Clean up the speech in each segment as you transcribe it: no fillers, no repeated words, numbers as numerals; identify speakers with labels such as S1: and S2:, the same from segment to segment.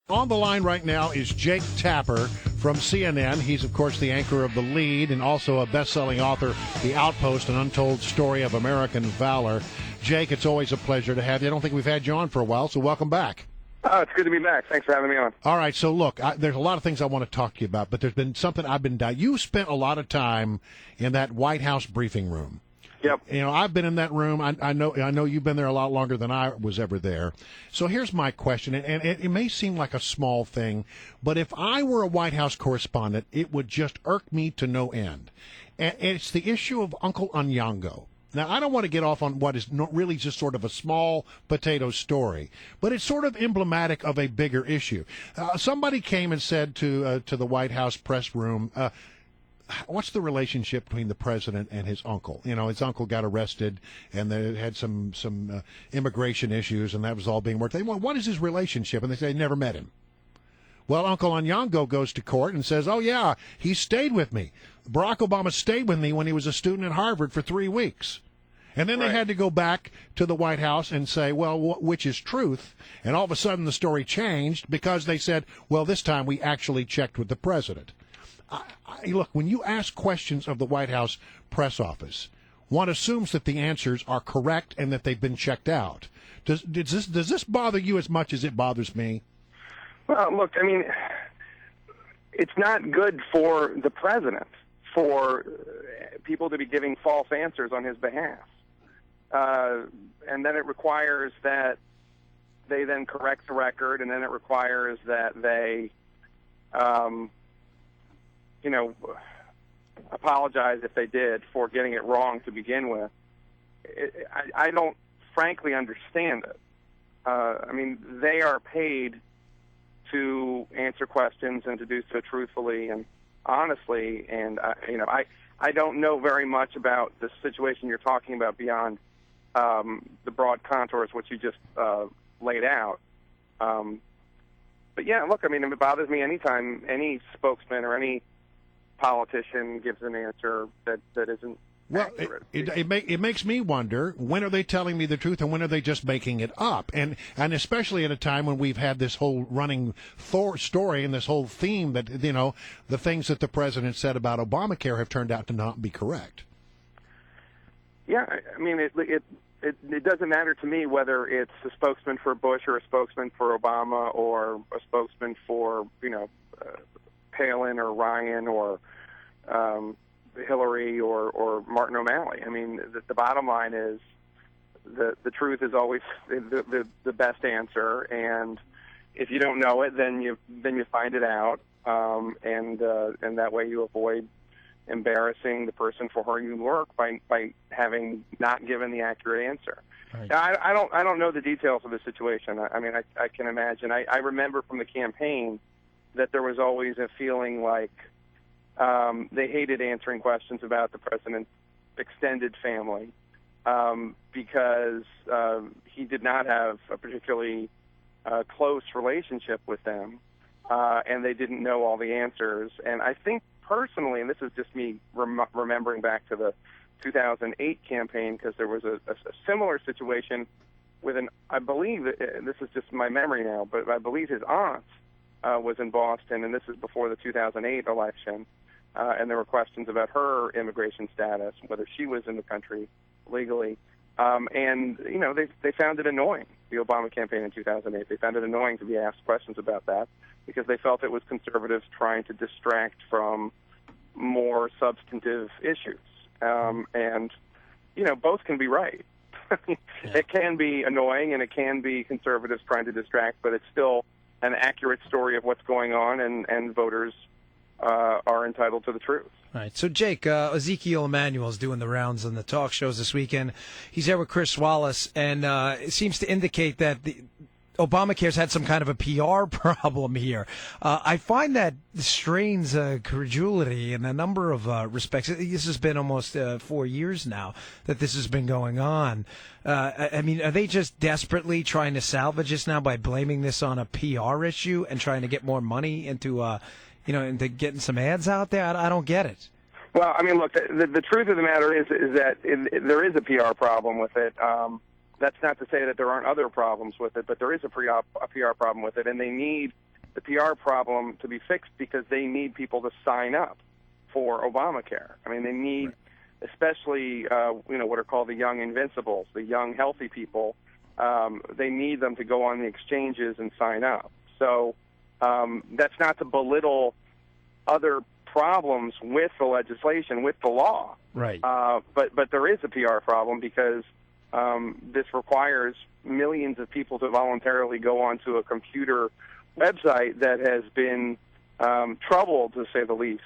S1: On the line right now is Jake Tapper from CNN. He's, of course, the anchor of The Lead and also a best-selling author, The Outpost, An Untold Story of American Valor. Jake, it's always a pleasure to have you. I don't think we've had you on for a while, so welcome back.
S2: Oh, it's good to be back. Thanks for having me on.
S1: All right, so look, there's a lot of things I want to talk to you about, but there's been something I've been down. You spent a lot of time in that White House briefing room.
S2: Yep.
S1: You know, I've been in that room. I know you've been there a lot longer than I was ever there. So here's my question, and it may seem like a small thing, but if I were a White House correspondent, it would just irk me to no end. And it's the issue of Uncle Onyango. Now, I don't want to get off on what is not really just sort of a small potato story, but it's sort of emblematic of a bigger issue. Somebody came and said to the White House press room, what's the relationship between the president and his uncle? You know, his uncle got arrested, and they had some immigration issues, and that was all being worked. They want, what is his relationship? And they say they never met him. Well, Uncle Onyango goes to court and says, oh, yeah, he stayed with me. Barack Obama stayed with me when he was a student at Harvard for 3 weeks. And then they had to go back to the White House and say, well, which is truth? And all of a sudden the story changed because they said, well, this time we actually checked with the president. Look, when you ask questions of the White House press office, one assumes that the answers are correct and that they've been checked out. Does this bother you as much as it bothers me?
S2: Well, look, I mean, it's not good for the president for people to be giving false answers on his behalf. And then it requires that they then correct the record, and then it requires that they apologize if they did for getting it wrong to begin with. I don't frankly understand it. I mean, they are paid to answer questions and to do so truthfully and honestly. And, I don't know very much about the situation you're talking about beyond the broad contours which you just laid out. But, yeah, look, I mean, it bothers me anytime any spokesman or any politician gives an answer that isn't accurate.
S1: It makes me wonder, when are they telling me the truth and when are they just making it up? And especially at a time when we've had this whole running story and this whole theme that, you know, the things that the president said about Obamacare have turned out to not be correct.
S2: Yeah, I mean, it doesn't matter to me whether it's a spokesman for Bush or a spokesman for Obama or a spokesman for, Palin or Ryan or Hillary or Martin O'Malley. I mean, the bottom line is the truth is always the best answer, and if you don't know it, then you find it out, and that way you avoid embarrassing the person for whom you work by having not given the accurate answer. Right. Now, I don't know the details of the situation. I mean, I can imagine. I remember from the campaign that there was always a feeling like they hated answering questions about the president's extended family because he did not have a particularly close relationship with them, and they didn't know all the answers. And I think personally, and this is just me remembering back to the 2008 campaign, because there was a similar situation with I believe, this is just my memory now, but I believe his aunt was in Boston, and this is before the 2008 election, and there were questions about her immigration status, whether she was in the country legally. And, they found it annoying, the Obama campaign in 2008. They found it annoying to be asked questions about that because they felt it was conservatives trying to distract from more substantive issues. And, both can be right. It can be annoying and it can be conservatives trying to distract, but it's still an accurate story of what's going on, and voters are entitled to the truth.
S3: All right. So, Jake, Ezekiel Emanuel's doing the rounds on the talk shows this weekend. He's there with Chris Wallace, and it seems to indicate that Obamacare's had some kind of a PR problem here. I find that strains credulity in a number of respects. This has been almost 4 years now that this has been going on. I mean, are they just desperately trying to salvage this now by blaming this on a PR issue and trying to get more money into into getting some ads out there? I don't get it.
S2: Well, I mean, look, the truth of the matter is that there is a PR problem with it. That's not to say that there aren't other problems with it, but there is a PR problem with it, and they need the PR problem to be fixed because they need people to sign up for Obamacare. I mean, they need, especially what are called the young invincibles, the young healthy people. They need them to go on the exchanges and sign up. So that's not to belittle other problems with the legislation, with the law.
S3: Right.
S2: But there is a PR problem because this requires millions of people to voluntarily go onto a computer website that has been troubled, to say the least.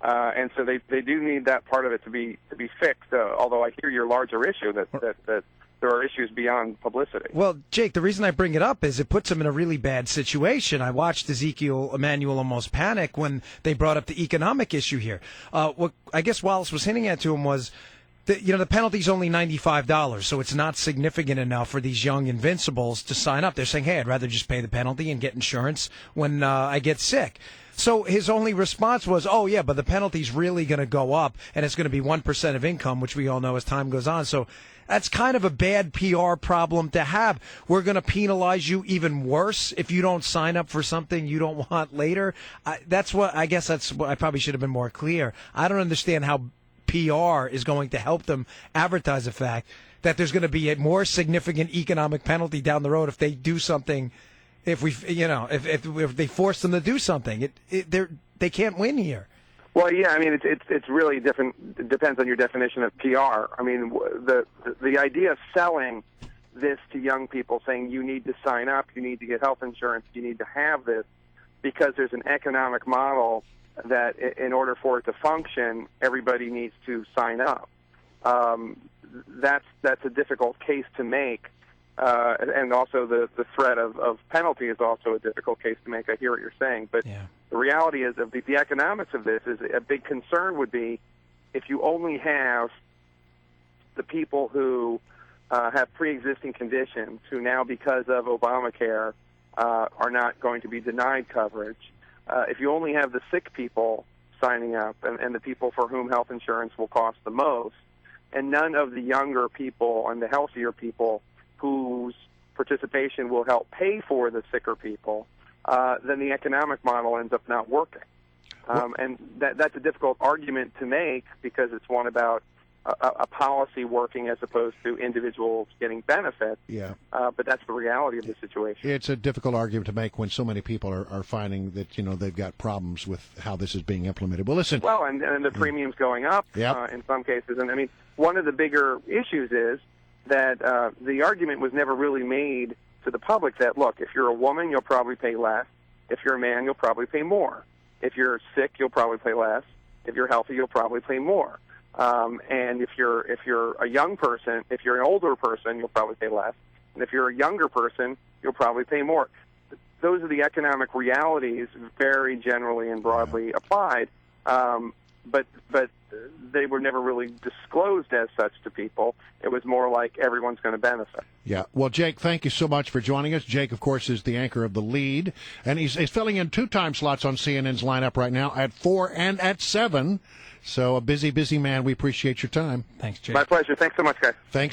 S2: And so they do need that part of it to be fixed. Although I hear your larger issue that there are issues beyond publicity.
S3: Well, Jake, the reason I bring it up is it puts him in a really bad situation. I watched Ezekiel Emanuel almost panic when they brought up the economic issue here. What I guess Wallace was hinting at to him was that, the penalty's only $95, so it's not significant enough for these young invincibles to sign up. They're saying, hey, I'd rather just pay the penalty and get insurance when I get sick. So his only response was, oh, yeah, but the penalty's really going to go up, and it's going to be 1% of income, which we all know as time goes on. So that's kind of a bad PR problem to have. We're going to penalize you even worse if you don't sign up for something you don't want later. That's what I probably should have been more clear. I don't understand how PR is going to help them advertise the fact that there's going to be a more significant economic penalty down the road if they do something. If they force them to do something, they can't win here.
S2: Well, yeah, I mean, it's really different. It depends on your definition of PR. I mean, the idea of selling this to young people, saying you need to sign up, you need to get health insurance, you need to have this, because there's an economic model that in order for it to function, everybody needs to sign up. That's a difficult case to make. And also the threat of penalty is also a difficult case to make. I hear what you're saying. But the reality is that the economics of this is a big concern would be if you only have the people who have pre-existing conditions who now, because of Obamacare, are not going to be denied coverage. If you only have the sick people signing up and the people for whom health insurance will cost the most, and none of the younger people and the healthier people whose participation will help pay for the sicker people, then the economic model ends up not working. And that's a difficult argument to make because it's one about a policy working as opposed to individuals getting benefits.
S1: Yeah.
S2: But that's the reality of the situation.
S1: It's a difficult argument to make when so many people are finding that, they've got problems with how this is being implemented. Well, listen.
S2: Well, and the premiums going up in some cases. And, I mean, one of the bigger issues is that the argument was never really made to the public that, look, if you're a woman, you'll probably pay less. If you're a man, you'll probably pay more. If you're sick, you'll probably pay less. If you're healthy, you'll probably pay more. And if you're a young person, if you're an older person, you'll probably pay less. And if you're a younger person, you'll probably pay more. Those are the economic realities, very generally and broadly applied. But they were never really disclosed as such to people. It was more like everyone's going to benefit.
S1: Yeah. Well, Jake, thank you so much for joining us. Jake, of course, is the anchor of The Lead, and he's filling in 2 time slots on CNN's lineup right now at 4 and at 7. So a busy man. We appreciate your time.
S3: Thanks, Jake.
S2: My pleasure. Thanks so much, guys.
S1: Thanks.